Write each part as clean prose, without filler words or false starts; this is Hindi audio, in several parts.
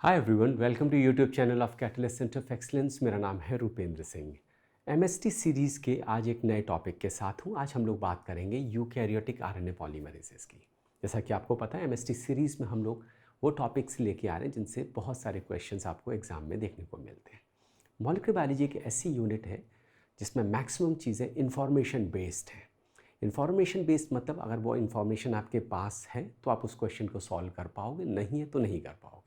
Hi everyone, welcome to YouTube channel of Catalyst centre of excellence. मेरा नाम है रूपेंद्र सिंह। एमएसटी सीरीज़ के आज एक नए टॉपिक के साथ हूँ। आज हम लोग बात करेंगे यूकैरियोटिक आरएनए पॉलीमरेजेस की। जैसा कि आपको पता है, एमएसटी सीरीज़ में हम लोग वो टॉपिक्स लेके आ रहे हैं जिनसे बहुत सारे क्वेश्चंस आपको एग्जाम में देखने को मिलते हैं। मॉलिक्यूलर बायोलॉजी एक ऐसी यूनिट है जिसमें मैक्सिमम चीज़ें इंफॉर्मेशन बेस्ड हैं। इंफॉर्मेशन बेस्ड मतलब अगर वो इंफॉर्मेशन आपके पास है तो आप उस क्वेश्चन को सॉल्व कर पाओगे, नहीं है तो नहीं कर पाओगे।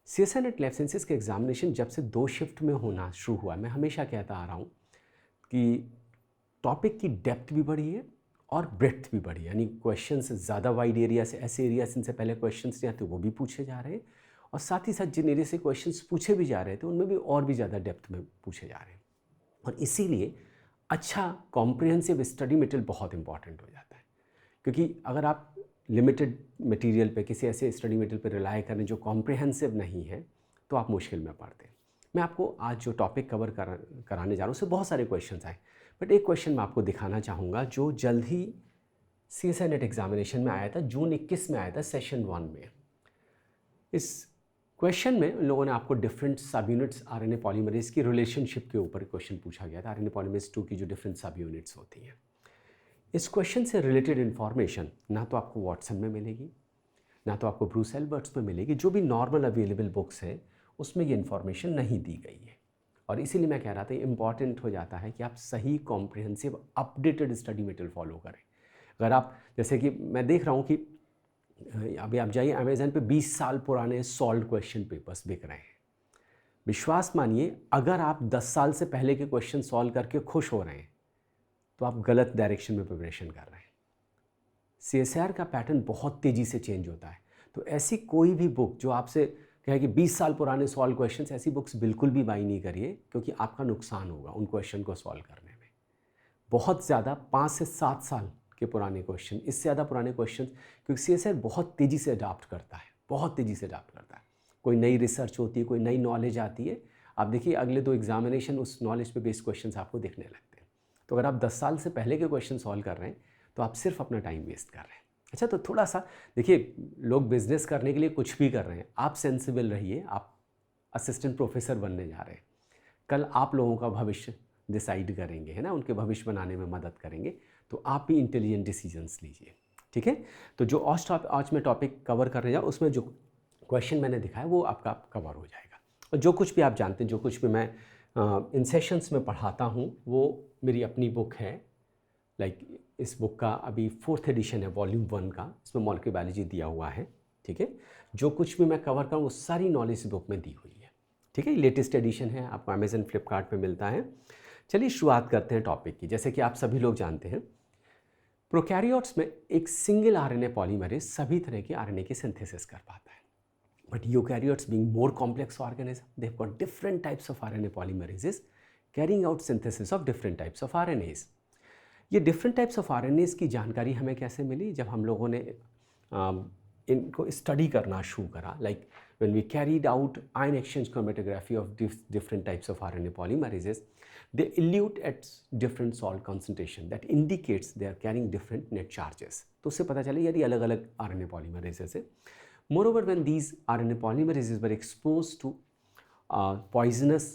CSI नेट लाइफ साइंसेज के एग्जामिनेशन जब से 2 शिफ्ट में होना शुरू हुआ, मैं हमेशा कहता आ रहा हूँ कि टॉपिक की डेप्थ भी बढ़ी है और ब्रेड्थ भी बढ़ी है। यानी क्वेश्चंस ज़्यादा वाइड एरिया से, ऐसे एरिया से इनसे पहले क्वेश्चंस नहीं आते वो भी पूछे जा रहे हैं, और साथ ही साथ जिन एरिया से क्वेश्चंस पूछे भी जा रहे थे उनमें भी और भी ज़्यादा डेप्थ में पूछे जा रहे हैं। और इसीलिए अच्छा कॉम्प्रिहेंसिव स्टडी मटेरियल बहुत इंपॉर्टेंट हो जाता है, क्योंकि अगर आप लिमिटेड मटेरियल पे, किसी ऐसे स्टडी मटेरियल पे रिलाई करें जो कॉम्प्रिहेंसिव नहीं है, तो आप मुश्किल में पड़ते हैं। मैं आपको आज जो टॉपिक कवर कराने जा रहा हूँ उससे बहुत सारे क्वेश्चंस आए, बट एक क्वेश्चन मैं आपको दिखाना चाहूँगा जो जल्द ही CSI नेट एग्जामिनेशन में आया था, जून 21 में आया था, सेशन 1 में। इस क्वेश्चन में उन लोगों ने आपको डिफरेंट सब यूनिट्स आरएनए पॉलीमरेज की रिलेशनशिप के ऊपर क्वेश्चन पूछा गया था। आरएनए पॉलीमरेज 2 की जो डिफरेंट सब यूनिट्स होती हैं, इस क्वेश्चन से रिलेटेड इन्फॉर्मेशन ना तो आपको वॉटसन में मिलेगी, ना तो आपको ब्रूस एल्बर्ट्स में मिलेगी। जो भी नॉर्मल अवेलेबल बुक्स है उसमें ये इन्फॉर्मेशन नहीं दी गई है, और इसीलिए मैं कह रहा था इम्पॉर्टेंट हो जाता है कि आप सही comprehensive updated study material follow करें। अगर आप, जैसे कि मैं देख रहा हूँ कि अभी आप जाइए अमेज़न पे 20 साल पुराने सॉल्व क्वेश्चन पेपर्स बिक रहे हैं। विश्वास मानिए, अगर आप 10 साल से पहले के क्वेश्चन सॉल्व करके खुश हो रहे हैं तो आप गलत डायरेक्शन में प्रिपरेशन कर रहे हैं। CSIR का पैटर्न बहुत तेज़ी से चेंज होता है, तो ऐसी कोई भी बुक जो आपसे कहे कि 20 साल पुराने सॉल्व क्वेश्चंस, ऐसी बुक्स बिल्कुल भी बाई नहीं करिए, क्योंकि आपका नुकसान होगा उन क्वेश्चन को सॉल्व करने में। बहुत ज़्यादा 5 से 7 साल के पुराने क्वेश्चन, इससे ज़्यादा पुराने क्वेश्चन, क्योंकि CSIR बहुत तेज़ी से अडाप्ट करता है, बहुत तेज़ी से अडाप्ट करता है। कोई नई रिसर्च होती है, कोई नई नॉलेज आती है, आप देखिए अगले 2 एग्जामिनेशन उस नॉलेज पे बेस्ड क्वेश्चन आपको दिखने लगते हैं। तो अगर आप 10 साल से पहले के क्वेश्चन सॉल्व कर रहे हैं तो आप सिर्फ अपना टाइम वेस्ट कर रहे हैं। अच्छा, तो थोड़ा सा देखिए, लोग बिजनेस करने के लिए कुछ भी कर रहे हैं, आप सेंसिबल रहिए। आप असिस्टेंट प्रोफेसर बनने जा रहे हैं, कल आप लोगों का भविष्य डिसाइड करेंगे, है ना, उनके भविष्य बनाने में मदद करेंगे, तो आप भी इंटेलिजेंट डिसीजंस लीजिए। ठीक है, तो जो आज मैं टॉपिक कवर करने जाऊँ उसमें जो क्वेश्चन मैंने दिखाया वो आपका कवर हो जाएगा। और जो कुछ भी आप जानते हैं, जो कुछ भी मैं इन सेशंस में पढ़ाता हूँ, वो मेरी अपनी बुक है। इस बुक का अभी 4th एडिशन है, वॉल्यूम 1 का, इसमें मॉलिक्यूलर बायोलॉजी दिया हुआ है। ठीक है, जो कुछ भी मैं कवर करूँ वो सारी नॉलेज इस बुक में दी हुई है। ठीक है, लेटेस्ट एडिशन है, आपको अमेजन फ्लिपकार्ट पे मिलता है। चलिए शुरुआत करते हैं टॉपिक की। जैसे कि आप सभी लोग जानते हैं, प्रोकैरियोट्स में एक सिंगल आरएनए पॉलीमरेज सभी तरह के आरएनए की सिंथेसिस कर पाता है, but eukaryotes being more complex organism, they have got different types of RNA polymerases carrying out synthesis of different types of RNase. ये डिफरेंट टाइप्स ऑफ आरएनएज की जानकारी हमें कैसे मिली? जब हम लोगों ने इनको स्टडी करना शुरू करा, like when we carried out ion exchange chromatography of different types of RNA polymerases, they elute at different salt concentration that indicates they are carrying different net charges. तो उससे पता चले यार ये अलग अलग RNA polymerases है। Moreover, when these RNA polymerases were exposed to poisonous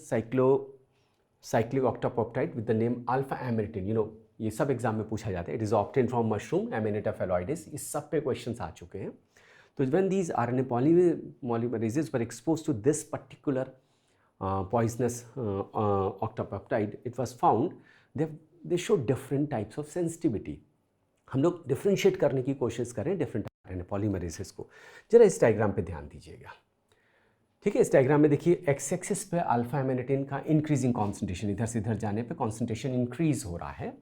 cyclic octopeptide with the name alpha amyretin, ये सब एग्जाम में पूछा जाता है, it is obtain from mushroom amanita phalloides, इस सब पे क्वेश्चंस आ चुके हैं। तो when these RNA polymerases were exposed to this particular poisonous octopeptide, it was found they show different types of sensitivity. हम लोग डिफ्रेंशिएट करने की कोशिश करें डिफरेंट RNA पॉलीमरेसेस को। जरा इस डायग्राम पे ध्यान दीजिएगा। ठीक है, इस डायग्राम में देखिए एक्स एक्सिस पे अल्फा एमिनेटिन का इंक्रीजिंग कॉन्सेंट्रेशन, इधर से इधर जाने पे कॉन्सेंट्रेशन इंक्रीज हो रहा है,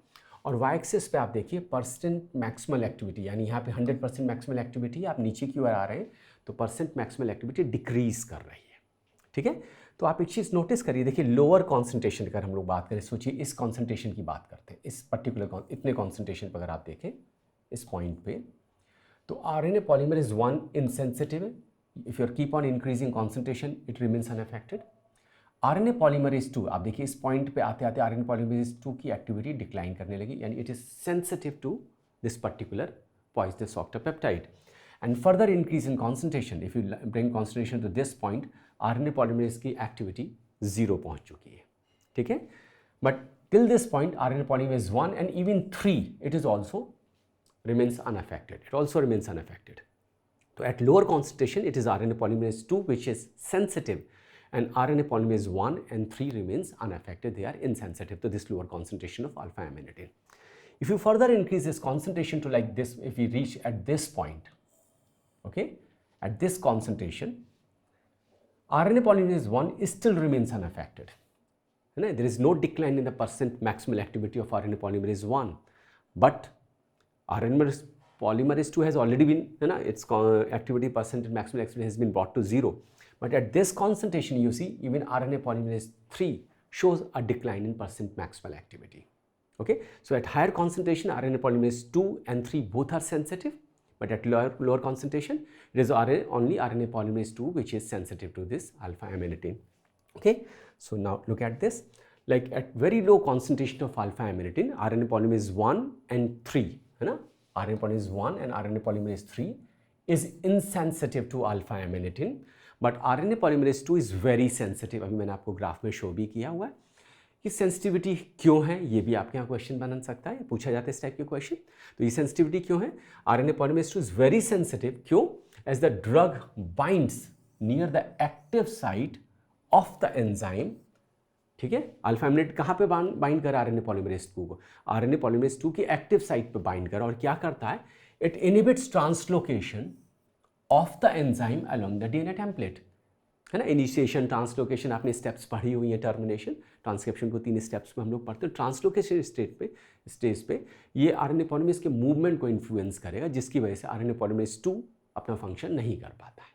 और वाई एक्सिस पे आप देखिए परसेंट मैक्सिमल एक्टिविटी, यानी यहाँ पे 100% मैक्सिमल एक्टिविटी, आप नीचे की ओर आ रहे हैं तो परसेंट मैक्सिमल एक्टिविटी डिक्रीज कर रही है। ठीक है, तो आप एक चीज़ नोटिस करिए, देखिए लोअर कॉन्सेंट्रेशन अगर हम लोग बात करें, सोचिए इस कॉन्सेंट्रेशन की बात करते हैं, इस पर्टिकुलर इतने कॉन्सेंट्रेशन पर अगर आप देखें इस पॉइंट पे, तो आरएनए पॉलीमरेज 1 इनसेंसिटिव है। If you are keep on increasing concentration it remains unaffected. RNA polymerase 2, आप देखिए इस पॉइंट पे आते आते आरएनए पॉलीमरेज 2 की एक्टिविटी डिक्लाइन करने लगी, यानी it is sensitive to this particular poisonous octopeptide. and further increase in concentration, if you bring concentration to this point, RNA polymerase की activity 0 पहुंच चुकी है, ठीक है. But till this point RNA polymerase 1 and even 3 it is also remains unaffected. It also remains unaffected. So at lower concentration it is RNA polymerase 2 which is sensitive, and RNA polymerase 1 and 3 remains unaffected. They are insensitive to this lower concentration of alpha amanitin. If you further increase this concentration to like this, if we reach at this point, okay, at this concentration, RNA polymerase 1 still remains unaffected. There is no decline in the percent maximal activity of RNA polymerase 1, but RNA polymerase 2 has already been, its activity percent and maximal activity has been brought to 0. But at this concentration, you see, even RNA polymerase 3 shows a decline in percent maximal activity. Okay, so at higher concentration, RNA polymerase 2 and 3 both are sensitive, but at lower concentration, it is only RNA polymerase 2 which is sensitive to this alpha amanitin. Okay, so now look at this. Like at very low concentration of alpha amanitin, RNA polymerase 1 and 3, RNA polymerase 1 and RNA polymerase 3 is insensitive to alpha amanitin, but RNA polymerase 2 is very sensitive. अभी मैंने आपको ग्राफ में शो भी किया हुआ है कि सेंसिटिविटी क्यों है, ये भी आपके यहाँ क्वेश्चन बन सकता है, पूछा जाता है इस टाइप के क्वेश्चन. तो ये सेंसिटिविटी क्यों है? RNA polymerase 2 is very sensitive. क्यों? As the drug binds near the active site of the enzyme, ठीक है, अल्फा एमिनेट कहाँ पे बाइंड कर RNA polymerase 2 को? RNA polymerase 2 की एक्टिव साइट पे बाइंड कर, और क्या करता है? It inhibits translocation of the enzyme along the DNA template, है ना. इनिशिएशन, ट्रांसलोकेशन आपने स्टेप्स पढ़ी हुई है, टर्मिनेशन, ट्रांसक्रिप्शन को 3 स्टेप्स में हम लोग पढ़ते हैं. ट्रांसलोकेशन स्टेज पे ये RNA polymerase के मूवमेंट को इन्फ्लुएंस करेगा, जिसकी वजह से RNA polymerase 2 अपना फंक्शन नहीं कर पाता है.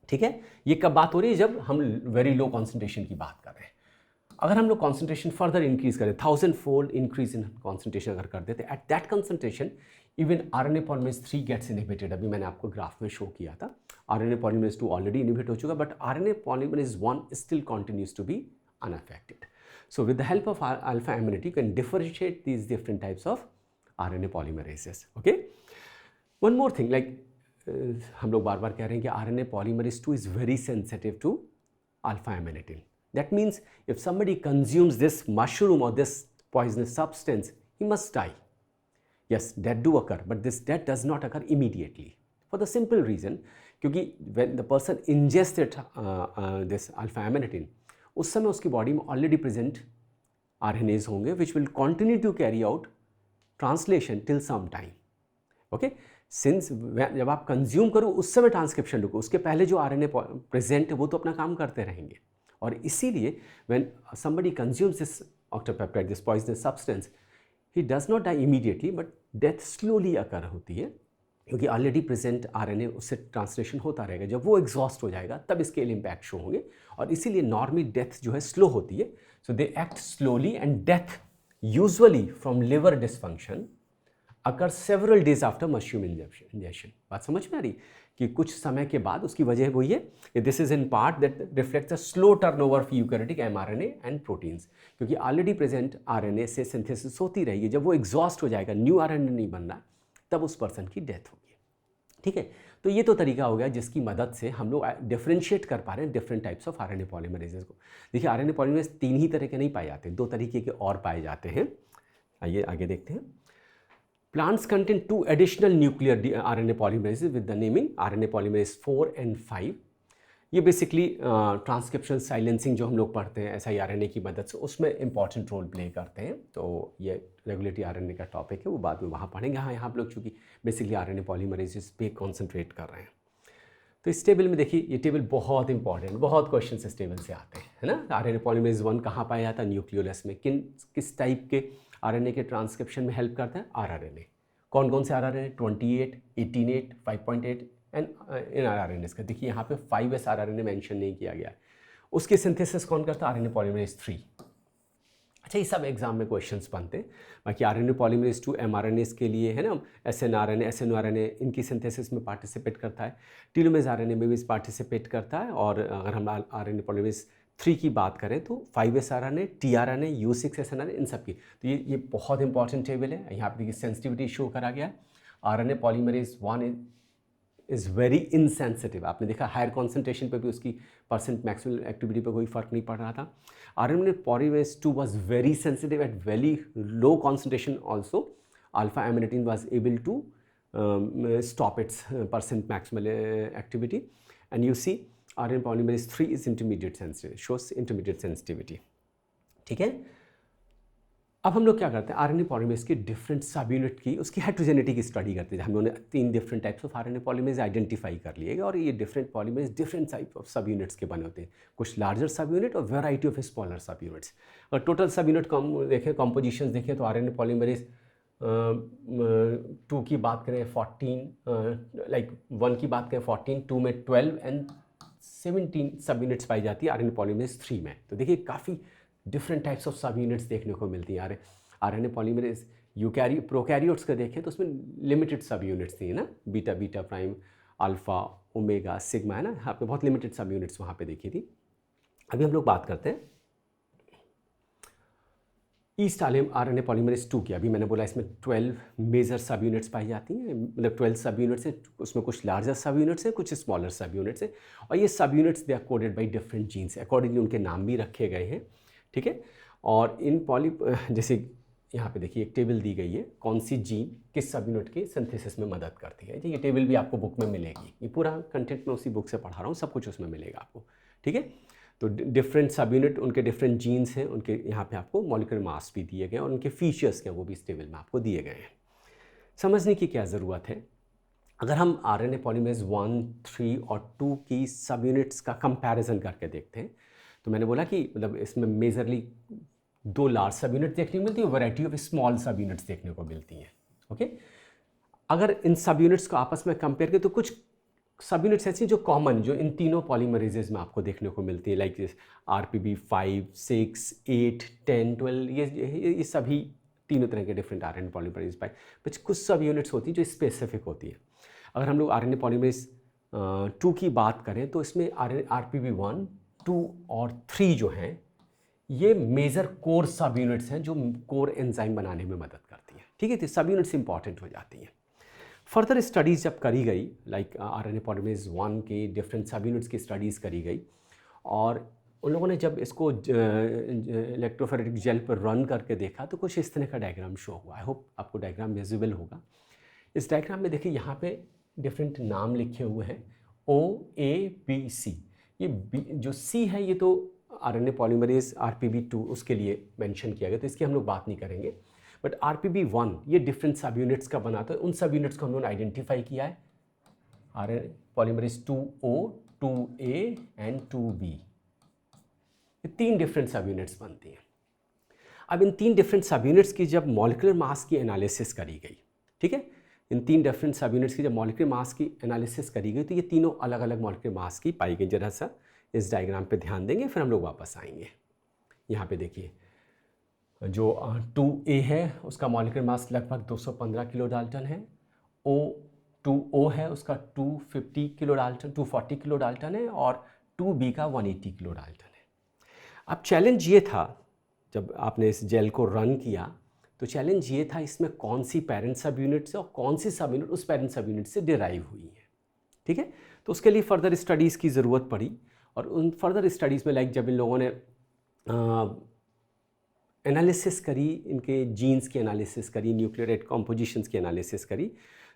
ठीक है, ये कब बात हो रही है? जब हम वेरी लो कॉन्सेंट्रेशन की बात कर रहे हैं. अगर हम लोग कॉन्सेंट्रेशन फर्दर इंक्रीज करें, 1000-fold इंक्रीज इन कॉन्सेंट्रेशन अगर कर देते, at that concentration even RNA polymerase 3 gets inhibited. अभी मैंने आपको ग्राफ में शो किया था. RNA polymerase 2 ऑलरेडी इनहिबिट हो चुका, but RNA polymerase 1 still continues to be unaffected. So with the help of alpha amanitin, you can differentiate these different types of RNA polymerases. Okay. One more thing, like हम लोग बार बार कह रहे हैं कि RNA polymerase 2 is very sensitive to alpha amanitin. That means if somebody consumes this mushroom or this poisonous substance, he must die. Yes, death do occur, but this death does not occur immediately for the simple reason क्योंकि when the person ingests this alpha amanitin, उस समय उसकी बॉडी में ऑलरेडी प्रेजेंट RNAs होंगे which will continue to carry out translation till some time. Okay, since जब आप कंज्यूम करो उस समय ट्रांसक्रिप्शन रुको, उसके पहले जो RNA प्रेजेंट है वो तो अपना काम करते रहेंगे. और इसीलिए when somebody consumes this octopeptide, this poisonous substance, he does not die immediately, but death slowly occur होती है, क्योंकि ऑलरेडी प्रेजेंट RNA उससे ट्रांसलेशन होता रहेगा. जब वो एग्जॉस्ट हो जाएगा तब इसके इम्पैक्ट शो होंगे, और इसीलिए नॉर्मली डेथ जो है स्लो होती है. So they act slowly, and death usually from liver dysfunction occur several days after mushroom injection. बात समझ में आ रही कि कुछ समय के बाद उसकी वजह वही है कि this is in part that reflects a slow turnover of eukaryotic mRNA and proteins, क्योंकि ऑलरेडी प्रेजेंट RNA से सिंथेसिस होती रहेगी. जब वो एग्जॉस्ट हो जाएगा, न्यू RNA नहीं बन रहा, तब उस पर्सन की डेथ होगी. ठीक है, तो ये तो तरीका हो गया जिसकी मदद से हम लोग डिफ्रेंशिएट कर पा रहे हैं different types of RNA polymerases को. देखिए, RNA पॉलीमरेज 3 ही तरह के नहीं पाए जाते, 2 तरीके के और पाए जाते हैं. आइए आगे देखते हैं. Plants contain 2 additional nuclear RNA polymerases with the naming RNA polymerase 4 and 5. ये बेसिकली ट्रांसक्रिप्शनल साइलेंसिंग जो हम लोग पढ़ते हैं siRNA की मदद से, उसमें इंपॉर्टेंट रोल प्ले करते हैं. तो ये रेगुलेटरी RNA का टॉपिक है, वो बाद में वहाँ पढ़ेंगे. हाँ, यहाँ आप लोग चूँकि बेसिकली RNA पॉलीमरेजेस पे कॉन्सेंट्रेट कर रहे हैं. तो इस टेबल में देखिए, ये टेबल बहुत इंपॉर्टेंट, बहुत क्वेश्चन इस टेबल से आते हैं, है ना. RNA पॉलीमरेज 1 कहाँ पाया जाता है? न्यूक्लियोलस में. किस टाइप के RNA के ट्रांसक्रिप्शन में हेल्प करता है? rRNA. कौन कौन से rRNA? 28, 18, 5.8 एंड इन rRNAs का. देखिए यहाँ पे 5s rRNA मेंशन नहीं किया गया है. उसकी सिंथेसिस कौन करता है? RNA polymerase 3. अच्छा, ये सब एग्जाम में क्वेश्चंस बनते हैं. बाकी RNA पॉलीमरेज 2 mRNAs के लिए है ना, snRNA, snRNA इनकी सिंथेसिस में पार्टिसिपेट करता है. टेलोमेरेज RNA में भी पार्टिसिपेट करता है. और अगर हम RNA पॉलीमरेज 3 की बात करें तो 5s RNA, tRNA, U6 snRNA, इन सब की. तो ये बहुत इंपॉर्टेंट टेबल है. यहाँ पे देखिए सेंसिटिविटी शो करा गया है. RNA polymerase 1 is very insensitive. आपने देखा हायर कॉन्सेंट्रेशन पे भी उसकी परसेंट मैक्सिमल एक्टिविटी पे कोई फ़र्क नहीं पड़ रहा था। RNA polymerase 2 was very sensitive at very low concentration also. Alpha amanitin was able to stop its percent maximal activity. And you see RNA polymerase 3 is intermediate sensitive, shows intermediate sensitivity. ठीक है, अब हम लोग क्या करते हैं, आरएनए पॉलीमरेज के डिफरेंट सब यूनिट की उसकी हेट्रोजेनिटी की स्टडी करते हैं। हम लोगों ने 3 different types of RNA polymerase identify कर लिए और ये different polymerase different type of सब यूनिट्स के बने होते हैं, कुछ लार्जर सब यूनिट और वेराइटी ऑफ स्मॉलर सब यूनिट्स। और टोटल सब यूनिट देखें, कॉम्पोजिशन देखें तो आरएनए पॉलीमरेज 2 की बात करें 14, लाइक 1 की बात करें 14, 2 में 12 एंड 17 सब यूनिट्स पाई जाती है आरएनए पॉलीमरेज 3 में। तो देखिए काफ़ी डिफरेंट टाइप्स ऑफ सब यूनिट्स देखने को मिलती हैं। आरएनए पॉलीमरेज प्रोकैरियोट्स का देखें तो उसमें लिमिटेड सब यूनिट्स थी ना, beta prime, alpha, omega, sigma, है ना, यहाँ पे बहुत लिमिटेड सब यूनिट्स वहाँ पे देखी थी। अभी हम लोग बात करते हैं ईस्ट आरएनए पॉलीमरेज 2 की। अभी मैंने बोला इसमें 12 मेजर सब यूनिट्स पाई जाती हैं, मतलब 12 सब यूनिट्स हैं, उसमें कुछ लार्जर सब यूनिट्स हैं, कुछ स्मॉलर सब यूनिट्स हैं। और ये सब units they are coded by different genes, accordingly उनके नाम भी रखे गए हैं। ठीक है, और इन जैसे यहाँ पे देखिए एक टेबल दी गई है, कौन सी जीन किस सब यूनिट के सिंथेसिस में मदद करती है। ये टेबल भी आपको बुक में मिलेगी, ये पूरा कंटेंट मैं उसी बुक से पढ़ा रहा हूँ, सब कुछ उसमें मिलेगा आपको। ठीक है, तो डिफरेंट सब यूनिट, उनके डिफरेंट जीन्स हैं, उनके यहाँ पे आपको मॉलिक्यूलर मास भी दिए गए और उनके फीचर्स क्या वो भी इस टेबल में आपको दिए गए हैं। समझने की क्या ज़रूरत है, अगर हम आरएनए पॉलीमरेज 1, 3 और 2 की सब यूनिट्स का कंपैरिजन करके देखते हैं तो मैंने बोला कि मतलब इसमें मेजरली 2 लार्ज सब यूनिट देखने को मिलती है, वैरायटी ऑफ स्मॉल सब यूनिट्स देखने को मिलती हैं। ओके, अगर इन सब यूनिट्स को आपस में कंपेयर करें तो कुछ सब यूनिट्स ऐसी जो कॉमन, जो इन तीनों पॉलीमरेजेस में आपको देखने को मिलती है, लाइक RPB 5, 6, 8, 10, 12, ये सभी तीनों तरह के डिफरेंट आरएनए पॉलीमरेज पाए। बट कुछ सब यूनिट्स होती हैं जो स्पेसिफिक होती है। अगर हम लोग आरएनए पॉलीमरेज 2 की बात करें तो इसमें RPB 1, 2 और 3 जो हैं ये मेजर कोर सब यूनिट्स हैं जो कोर एंजाइम बनाने में मदद करती हैं। ठीक है, तो सब यूनिट्स इंपॉर्टेंट हो जाती हैं। फर्दर स्टडीज़ जब करी गई, लाइक आरएनए पॉलीमरेज 1 के डिफरेंट सब यूनिट्स की स्टडीज़ करी गई और उन लोगों ने जब इसको इलेक्ट्रोफोरेटिक जेल पर रन करके देखा तो कुछ इस तरह का डायग्राम शो हुआ। आई होप आपको डायग्राम विजिबल होगा। इस डायग्राम में देखिए यहाँ पे डिफरेंट नाम लिखे हुए हैं, OABC। ये जो C है ये तो आरएनए पॉलीमरेज RPB 2 उसके लिए मेंशन किया गया, तो इसकी हम लोग बात नहीं करेंगे। बट RPB 1 ये डिफरेंट सब यूनिट्स का बना, तो उन सब यूनिट्स को हम लोगों ने आइडेंटिफाई किया है, RNA polymerase 2O, 2A and 2B। ये 3 डिफरेंट सब यूनिट्स बनती हैं। अब इन 3 डिफरेंट सब यूनिट्स की जब मॉलिक्यूलर मास की एनालिसिस करी गई, ठीक है, इन 3 डिफरेंट सब यूनिट्स की जब मॉलिक्यूलर मास की एनालिसिस करी गई तो ये तीनों अलग अलग मॉलिक्यूलर मास की पाई गई। जरा सा इस डायग्राम पे ध्यान देंगे फिर हम लोग वापस आएंगे। यहाँ पे देखिए जो 2A है उसका मॉलिक्यूलर मास लगभग 215 किलो डाल्टन है, 2O है उसका 250 किलो डाल्टन, 240 किलो डाल्टन है और 2B का 180 किलो डाल्टन है। अब चैलेंज ये था, जब आपने इस जेल को रन किया तो चैलेंज ये था इसमें कौन सी पेरेंट सब यूनिट से और कौन सी सब यूनिट उस पेरेंट सब यूनिट से डिराइव हुई है। ठीक है, तो उसके लिए फर्दर स्टडीज़ की ज़रूरत पड़ी और उन फर्दर स्टडीज़ में लाइक जब इन लोगों ने एनालिसिस करी, इनके जीन्स की एनालिसिस करी, न्यूक्लियोटाइड कॉम्पोजिशंस की एनालिसिस करी,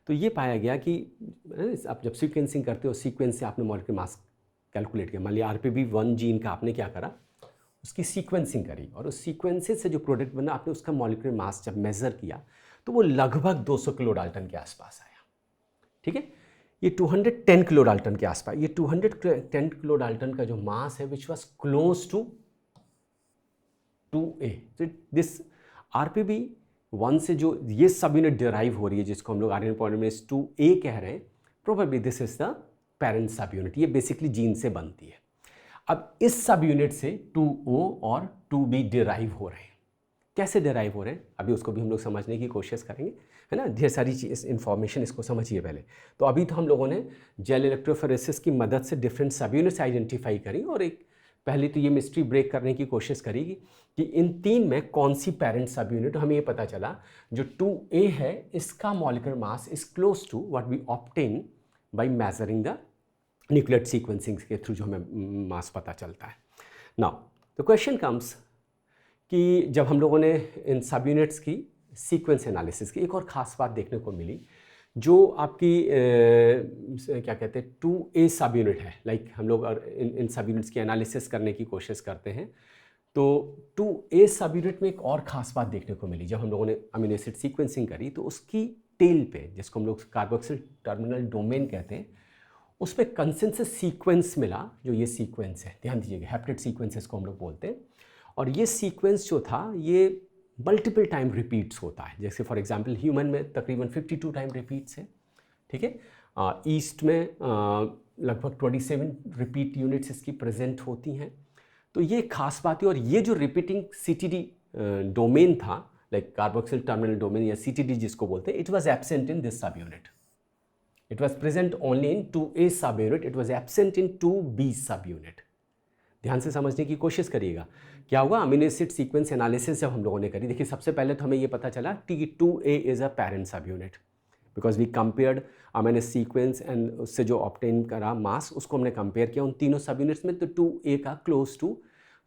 तो ये पाया गया कि आप जब सीक्वेंसिंग करते हो सीक्वेंस से आपने मॉलिक्यूलर मास कैलकुलेट किया। मान लिया RPB 1 जीन का आपने क्या करा, उसकी सीक्वेंसिंग करी और उस सीक्वेंसेस से जो प्रोडक्ट बना आपने उसका मॉलिक्यूलर मास जब मेज़र किया तो वो लगभग 200 किलो डाल्टन के आसपास आया। ठीक है, ये 210 किलो डाल्टन के आसपास, ये 210 किलो डाल्टन का जो मास है which was close to 2A। तो दिस RPB 1 से जो ये सब यूनिट डिराइव हो रही है जिसको हम लोग आरएनए पॉलीमरेज 2A कह रहे हैं, probably this is the parent sub unit. ये बेसिकली जीन से बनती है। अब इस सब यूनिट से 2O और 2B डिराइव हो रहे हैं। कैसे डिराइव हो रहे हैं अभी उसको भी हम लोग समझने की कोशिश करेंगे, है ना। ढेर सारी चीज़ इन्फॉर्मेशन इसको समझिए पहले। तो अभी तो हम लोगों ने जेल इलेक्ट्रोफोरेसिस की मदद से डिफरेंट सब यूनिट्स आइडेंटिफाई करी और एक पहले तो ये मिस्ट्री ब्रेक करने की कोशिश करेगी कि इन 3 में कौन सी पेरेंट सब यूनिट। हमें ये पता चला जो 2A है इसका molecular mass is close to what we obtain by measuring the nucleotide sequencing के थ्रू जो हमें मास पता चलता है। नाउ द क्वेश्चन कम्स कि जब हम लोगों ने इन सब यूनिट्स की सीक्वेंस एनालिसिस की, एक और ख़ास बात देखने को मिली, जो आपकी क्या कहते हैं 2A सब यूनिट है, लाइक हम लोग इन सब यूनिट्स की एनालिसिस करने की कोशिश करते हैं, तो 2A सब यूनिट में एक और ख़ास बात देखने को मिली। जब हम लोगों ने अमीनो एसिड सीक्वेंसिंग करी तो उसकी टेल पे, जिसको हम लोग कार्बोक्सिल टर्मिनल डोमेन कहते हैं, उस पर कंसेंसस सीक्वेंस मिला, जो ये सीक्वेंस है, ध्यान दीजिएगा, हैप्टेड सीक्वेंसेस को हम लोग बोलते हैं। और ये सीक्वेंस जो था ये मल्टीपल टाइम रिपीट्स होता है। जैसे फॉर एग्जांपल ह्यूमन में तकरीबन 52 टाइम रिपीट्स है, ठीक है। ईस्ट में लगभग 27 रिपीट यूनिट्स इसकी प्रेजेंट होती हैं। तो ये खास बात है। और ये जो रिपीटिंग CTD डोमेन था, लाइक कार्बोक्सिल टर्मिनल डोमेन या CTD जिसको बोलते हैं, it was absent in this सब unit. It was present only in 2A सब unit, it was absent in 2B सब यूनिट। ध्यान से समझने की कोशिश करिएगा। क्या हुआ, अमीनो एसिड सीक्वेंस एनालिसिस जब हम लोगों ने करी, देखिए सबसे पहले तो हमें ये पता चला कि 2A is a parent sub unit, because we compared amino sequence and उससे जो ऑब्टेन करा मास, उसको हमने कंपेयर किया उन तीनों सब यूनिट्स में, तो 2A का क्लोज टू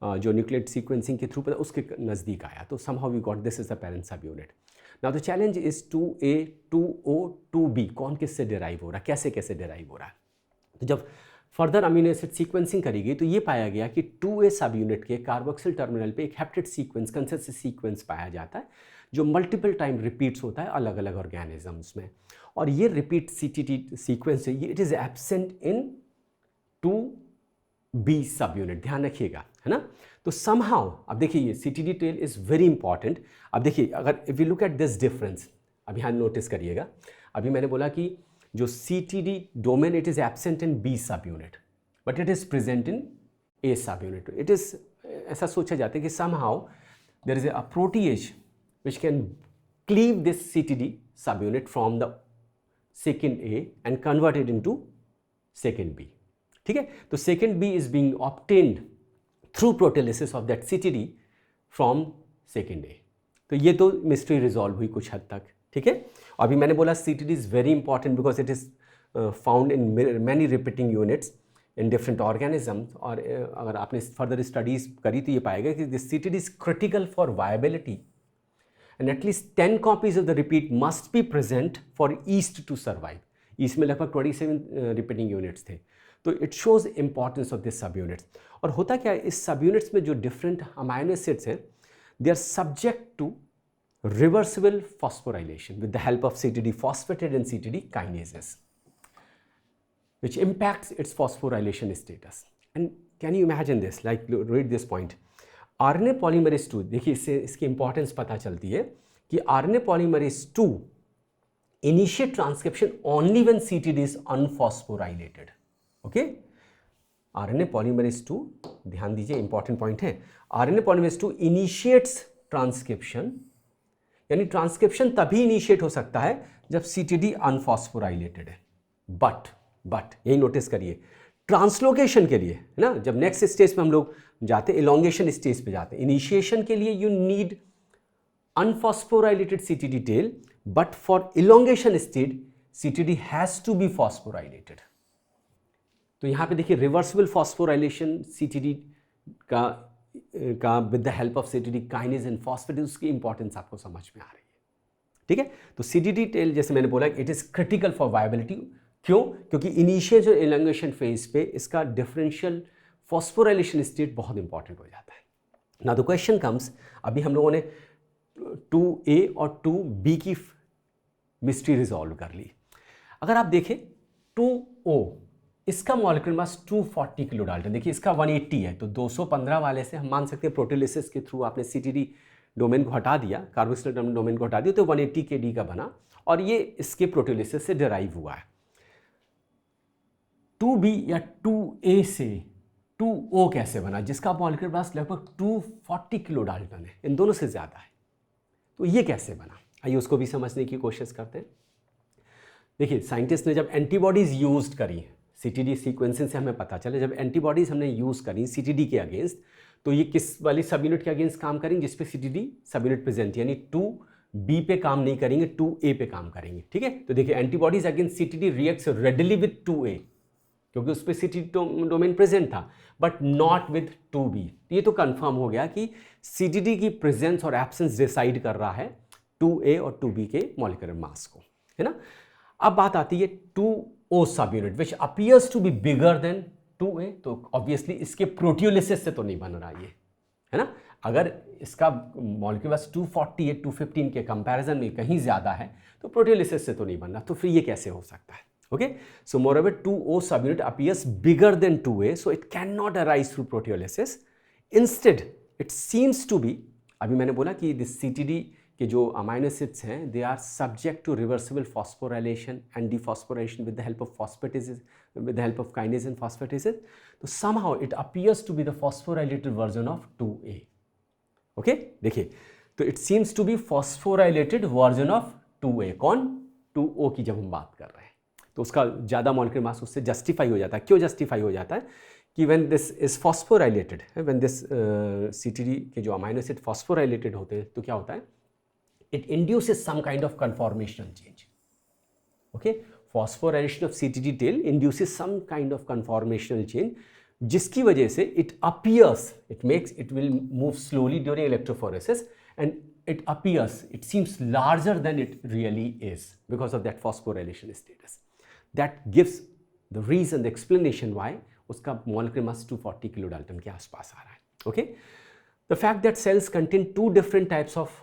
जो न्यूक्लियोटाइड सीक्वेंसिंग के थ्रू पता उसके नज़दीक आया, तो somehow we got this is the parent sub unit. Now the challenge is 2A, 2O, 2B कौन किससे डिराइव हो रहा है, कैसे कैसे डिराइव हो रहा है। तो जब फर्दर अमीनो एसिड सीक्वेंसिंग करी गई तो ये पाया गया कि 2A सब यूनिट के कार्बोक्सिल टर्मिनल पे एक हैप्टेड सीक्वेंस, कंसेंसस सीक्वेंस पाया जाता है, जो मल्टीपल टाइम रिपीट्स होता है अलग अलग ऑर्गेनिजम्स में। और ये रिपीट CTD सीक्वेंस है, ये it is absent in 2B सब यूनिट, ध्यान रखिएगा, है ना। तो समहाउ अब देखिए ये CTD tail is very important. अब देखिए अगर if you look at this difference, अभी यहाँ नोटिस करिएगा, अभी मैंने बोला कि जो CTD domain it is absent in B sub unit but it is present in A sub unit. It is ऐसा सोचा जाता है कि somehow there is a protease which can cleave this CTD sub unit from the second A and converted into second B, ठीक है। तो second B is being obtained through proteolysis of that CTD from second A। तो ये तो मिस्ट्री रिजॉल्व हुई कुछ हद तक, ठीक है। अभी मैंने बोला CTD is very important because it is found in many repeating units in different organisms. और अगर आपने फर्दर स्टडीज़ करी तो ये पाएगा कि this CTD is critical for viability and at least 10 copies of the repeat must be present for yeast to survive. Yeast में लगभग 27 रिपीटिंग यूनिट्स थे, तो it shows importance of this sub units. और होता क्या है, इस सब यूनिट्स में जो डिफरेंट अमाइनो एसिड्स हैं, they are subject to reversible phosphorylation with the help of CTD phosphated and CTD kinases, which impacts its phosphorylation status. And can you imagine this? Like read this point. RNA polymerase 2, देखिए इससे इसकी इंपॉर्टेंस पता चलती है कि RNA polymerase 2 initiate transcription only when CTD is unphosphorylated. Okay? RNA polymerase 2, ध्यान दीजिए इंपॉर्टेंट पॉइंट है, RNA polymerase 2 initiates transcription, यानी ट्रांसक्रिप्शन तभी इनिशिएट हो सकता है जब CTD अनफॉस्फोराइलेटेड है। बट यही नोटिस करिए, ट्रांसलोकेशन के लिए, है ना, जब नेक्स्ट स्टेज पे हम लोग जाते हैं, इलोंगेशन स्टेज पे जाते हैं, इनिशिएशन के लिए you need unphosphorylated CTD tail, but for elongation stage CTD has to be phosphorylated. तो यहाँ पे देखिए रिवर्सिबल फॉस्फोराइलेशन CTD का with the help of CTD kinase and phosphate, उसकी इंपॉर्टेंस आपको समझ में आ रही है, ठीक है। तो CTD टेल जैसे मैंने बोला it is critical for viability. क्यों? क्योंकि इनिशियल जो इलोंगेशन फेज पे इसका डिफरेंशियल फॉस्फोराइलेशन स्टेट बहुत इंपॉर्टेंट हो जाता है। नाउ द क्वेश्चन कम्स, अभी हम लोगों ने 2A और 2B की मिस्ट्री रिजॉल्व कर ली। अगर आप देखें 2O, इसका मॉलिक्यूलर मास 240 किलो डाल्टन, देखिए इसका 180 है, तो 215 वाले से हम मान सकते हैं प्रोटीलिसिस के थ्रू आपने CTD डोमेन को हटा दिया, कार्बोक्सिल डोमेन को हटा दिया, तो 180 kD का बना, और ये इसके प्रोटीलिसिस से डिराइव हुआ है। 2B या 2A से 2O कैसे बना, जिसका मॉलिक्यूलर मास लगभग 240 किलो डाल्टन है, इन दोनों से ज़्यादा है, तो ये कैसे बना, आइए उसको भी समझने की कोशिश करते हैं। देखिए साइंटिस्ट ने जब एंटीबॉडीज़ यूज करी, CTD सीक्वेंसिंग से हमें पता चला, जब एंटीबॉडीज़ हमने यूज़ करी CTD के अगेंस्ट, तो ये किस वाली सब यूनिट के अगेंस्ट काम करेंगे, जिस पे CTD सब यूनिट प्रेजेंट, यानी 2 बी पे काम नहीं करेंगे, 2A पे काम करेंगे। ठीक है, तो देखिए antibodies against CTD reacts readily with 2A क्योंकि उस पर सीटीडी डोमेन प्रेजेंट था, बट नॉट विद 2B। ये तो कंफर्म हो गया कि सीटीडी की प्रेजेंस और एब्सेंस डिसाइड कर रहा है 2A और 2B के मॉलिक्यूलर मास को, है ना। अब बात आती है 2O sub unit which appears to be bigger than 2A। तो ऑब्वियसली इसके प्रोटियोलिसिस से तो नहीं बन रहा ये, है ना। अगर इसका मॉलिक्यूल 240 या 215 के कंपैरिजन में कहीं ज़्यादा है तो प्रोटियोलिसिस से तो नहीं बन रहा, तो फिर ये कैसे हो सकता है। Okay, so मोreover 2O subunit appears bigger than 2A, so it cannot arise through proteolysis. Instead, it seems to be, अभी मैंने बोला कि this CTD के जो अमाइनो एसिड्स हैं they are subject to reversible phosphorylation and dephosphorylation with the help of phosphatases, with the help of kinase and phosphatases. तो somehow it appears to be the phosphorylated version of 2A. Okay, देखिए तो it seems to be phosphorylated version of 2A। कौन? 2O की जब हम बात कर रहे हैं तो उसका ज़्यादा मॉलिक्यूलर मास उससे जस्टिफाई हो जाता है। क्यों जस्टिफाई हो जाता है कि when this is phosphorylated, when this CTD के जो अमाइनो एसिड फॉस्फोराइलेटेड होते हैं तो क्या होता है, it induces some kind of conformational change. Okay, phosphorylation of CTD tail induces some kind of conformational change, जिसकी वजह से it appears, it will move slowly during electrophoresis and it appears, it seems larger than it really is because of that phosphorylation status. That gives the reason, the explanation why उसका molecular mass 240 kilodalton के आसपास आ रहा है. Okay, the fact that cells contain two different types of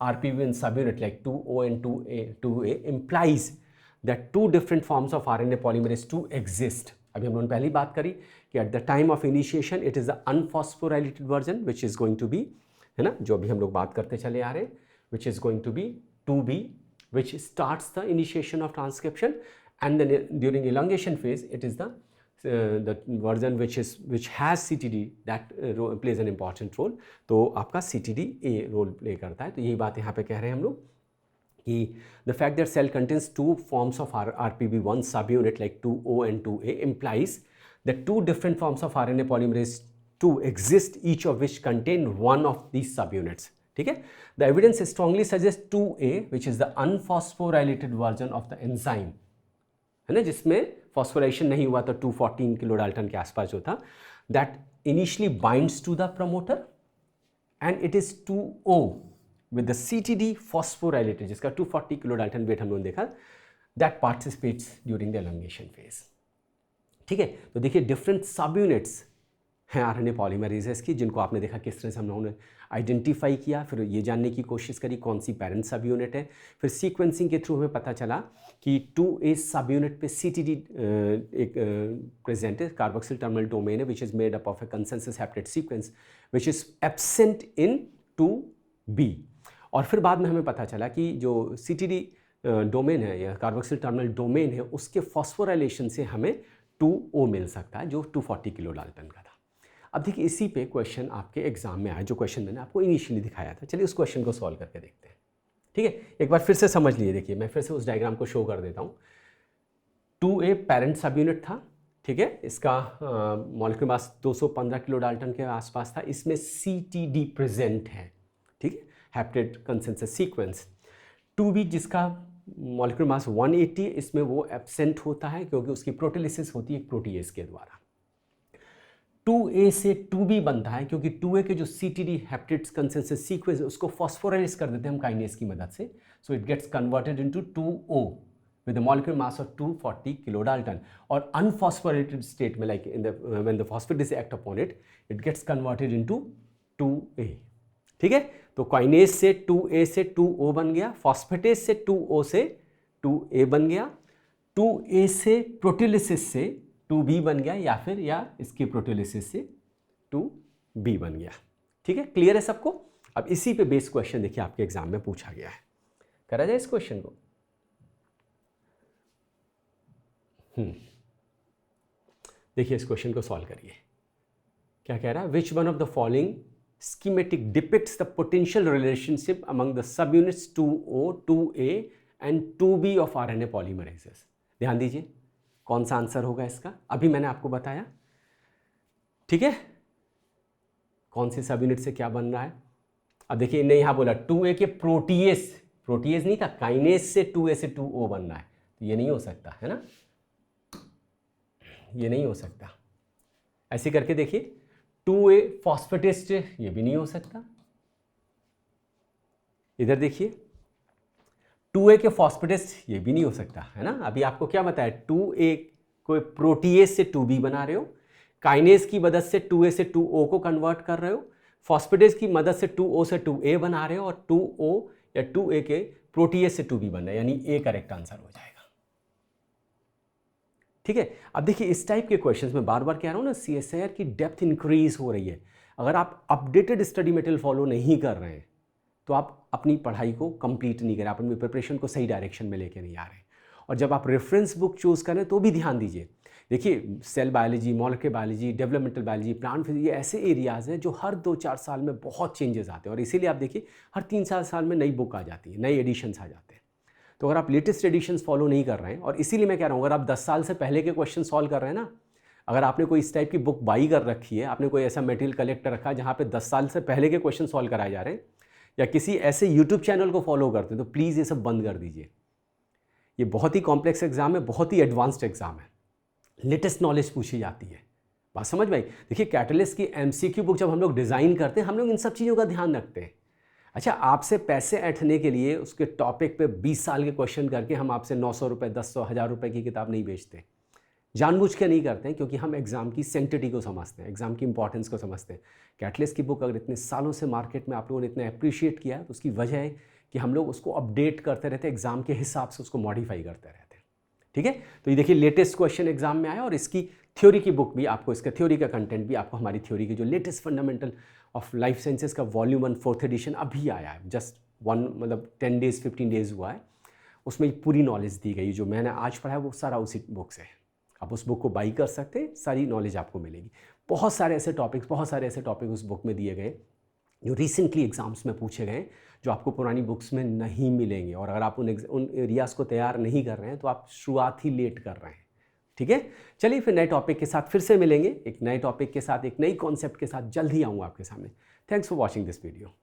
RPV in subunit like 2O and 2A implies that two different forms of RNA polymerase 2 exist. अभी हम लोगों ने पहली बात करी कि at the time of initiation it is the unphosphorylated version which is going to be, है ना, जो अभी हम लोग बात करते चले आ रहे हैं, which is going to be 2B, which starts the initiation of transcription, and then during elongation phase it is the version which has CTD that plays an important role. तो आपका CTD A रोल प्ले करता है। तो यही बात यहाँ पे कह रहे हैं हम लोग कि the fact that cell contains two forms of RPV1 subunit like 2O and 2A implies that two different forms of RNA polymerase 2 exist, each of which contain one of these subunits. ठीक है, the evidence strongly suggests 2A, which is the unphosphorylated version of the enzyme, है ना, जिसमें phosphorylation नहीं हुआ तो 214 किलो डाल्टन के आसपास जो था, that initially binds to the promoter and it is 2O with the CTD phosphorylated, जिसका 240 किलो डाल्टन वेट हम लोगों ने देखा, that participates during the elongation phase. ठीक है, तो देखिए डिफरेंट सब यूनिट्स हैं आरएनए पॉलीमरेजेस की, जिनको आपने देखा किस तरह से हम लोगों ने आइडेंटिफाई किया, फिर ये जानने की कोशिश करी कौन सी पेरेंट सब यूनिट है, फिर सीक्वेंसिंग के थ्रू हमें पता चला कि 2A सब यूनिट पे CTD एक प्रेजेंट है, कार्बोक्सिल टर्मिनल डोमेन है which is made up of a consensus heptad sequence which is absent in 2B। और फिर बाद में हमें पता चला कि जो CTD डोमेन है या कार्बोक्सिल टर्मिनल डोमेन है उसके फॉस्फोराइलेशन से हमें 2O मिल सकता है जो 240 किलो डाल्टन का था। अब देखिए इसी पे क्वेश्चन आपके एग्जाम में आया, जो क्वेश्चन मैंने आपको इनिशियली दिखाया था। चलिए उस क्वेश्चन को सॉल्व करके देखते हैं। ठीक है, एक बार फिर से समझ लीजिए, देखिए मैं फिर से उस डायग्राम को शो कर देता हूँ। 2A पेरेंट सब यूनिट था, ठीक है, इसका मॉलिक्यूलर मास 215 किलो डाल्टन के आसपास था, इसमें CTD प्रेजेंट है, ठीक है, हैप्टेड कंसेंसस सीक्वेंस। 2B जिसका मॉलिक्यूलर मास 180, इसमें वो एब्सेंट होता है क्योंकि उसकी प्रोटीलिसिस होती है एक प्रोटीएज के द्वारा। 2A से 2B बनता है क्योंकि 2A के जो CTD हैप्टेड कंसेंसस सीक्वेंस है उसको फॉस्फोराइलेट कर देते हैं हम काइनेज की मदद से, so it gets converted into 2O with a molecular mass of 240 kilodalton, और unphosphorylated state में like in the when the phosphatase act upon it, it gets converted into 2A। ठीक है, तो काइनेज से 2A से 2O बन गया, फॉस्फेटेज से 2O से 2A बन गया, 2A से प्रोटीलिसिस से 2B बन गया, या इसकी प्रोटीलिसिस से 2B बन गया। ठीक है, क्लियर है सबको। अब इसी पे बेस क्वेश्चन देखिए आपके एग्जाम में पूछा गया है, करा जाए इस क्वेश्चन को। देखिए इस क्वेश्चन को सॉल्व करिए। क्या कह रहा है, which one of the following schematic depicts the potential relationship among the subunits 2O, 2A and 2B of RNA polymerases। ध्यान दीजिए कौन सा आंसर होगा इसका, अभी मैंने आपको बताया। ठीक है, कौन से सब यूनिट से क्या बन रहा है। अब देखिए इन्हें यहाँ बोला 2A के प्रोटीएस प्रोटीएज नहीं था, काइनेज से 2A से 2O बनना है, तो ये नहीं हो सकता है ना, ये नहीं हो सकता। ऐसे करके देखिए 2A फॉस्फेटेज, ये भी नहीं हो सकता। इधर देखिए 2A के फॉस्फेटेज, ये भी नहीं हो सकता है ना। अभी आपको क्या बताया, 2A को प्रोटीएज से 2B बना रहे हो, काइनेज की मदद से 2A से 2O को कन्वर्ट कर रहे हो, फॉस्फेटेज की मदद से 2O से 2A बना रहे हो, और 2O या 2A के प्रोटीएज से 2B बन रहा है, यानी A करेक्ट आंसर हो जाएगा। ठीक है, अब देखिए इस टाइप के क्वेश्चंस में बार बार कह रहा हूँ ना, CSIR की डेप्थ इंक्रीज हो रही है। अगर आप अपडेटेड स्टडी मटेरियल फॉलो नहीं कर रहे हैं तो आप अपनी पढ़ाई को कंप्लीट नहीं करें, आप अपनी प्रिपरेशन को सही डायरेक्शन में लेके नहीं आ रहे। और जब आप रेफरेंस बुक चूज़ करें तो भी ध्यान दीजिए। देखिए cell biology, molecular biology, developmental biology, plant physics, ये ऐसे एरियाज़ हैं जो हर 2-4 साल में बहुत चेंजेस आते हैं, और इसीलिए आप देखिए हर 3-4 साल में नई बुक आ जाती है, नए एडिशंस आ जाते हैं। तो अगर आप लेटेस्ट एडिशंस फॉलो नहीं कर रहे हैं, और इसीलिए मैं कह रहा हूँ अगर आप 10 साल से पहले के क्वेश्चन सॉल्व कर रहे हैं ना, अगर आपने कोई इस टाइप की बुक बाई कर रखी है, आपने कोई ऐसा मटेरियल कलेक्ट कर रखा है जहाँ पे 10 साल से पहले के क्वेश्चन सॉल्व कराए जा रहे हैं, या किसी ऐसे यूट्यूब चैनल को फॉलो करते हैं, तो प्लीज़ ये सब बंद कर दीजिए। ये बहुत ही कॉम्प्लेक्स एग्जाम है, बहुत ही एडवांस्ड एग्जाम है, लेटेस्ट नॉलेज पूछी जाती है। बात समझ में आई? देखिए कैटलिस्ट की MCQ बुक जब हम लोग डिज़ाइन करते हैं, हम लोग इन सब चीज़ों का ध्यान रखते हैं। अच्छा, आपसे पैसे ऐंठने के लिए उसके टॉपिक पे 20 साल के क्वेश्चन करके हम आपसे 900 रुपये, 1000, 1000 रुपये की किताब नहीं बेचते, जानबूझ के नहीं करते हैं, क्योंकि हम एग्ज़ाम की सेंटिटी को समझते हैं, एग्ज़ाम की इंपॉर्टेंस को समझते हैं। कैटलिस्ट की बुक अगर इतने सालों से मार्केट में आप लोगों ने इतना अप्रिशिएट किया है, तो उसकी वजह है कि हम लोग उसको अपडेट करते रहते हैं, एग्ज़ाम के हिसाब से उसको मॉडिफाई करते रहते हैं। ठीक है, तो ये देखिए लेटेस्ट क्वेश्चन एग्जाम में आया, और इसकी थ्योरी की बुक भी आपको, इसका थ्योरी का कंटेंट भी आपको हमारी थ्योरी की जो latest fundamental of life sciences का वॉल्यूम 1 4th एडिशन अभी आया है, जस्ट 1 मतलब 10 डेज़ 15 डेज़ हुआ है। उसमें पूरी नॉलेज दी गई, जो मैंने आज पढ़ा है वो सारा उसी बुक से है। आप उस बुक को बाई कर सकते हैं, सारी नॉलेज आपको मिलेगी। बहुत सारे ऐसे टॉपिक उस बुक में दिए गए जो रिसेंटली एग्जाम्स में पूछे गए, जो आपको पुरानी बुक्स में नहीं मिलेंगे। और अगर आप उन एरियाज़ को तैयार नहीं कर रहे हैं तो आप शुरुआत ही लेट कर रहे हैं। ठीक है, चलिए फिर नए टॉपिक के साथ फिर से मिलेंगे, एक नए टॉपिक के साथ, एक नई कॉन्सेप्ट के साथ जल्द ही आऊँगा आपके सामने। Thanks for watching this video.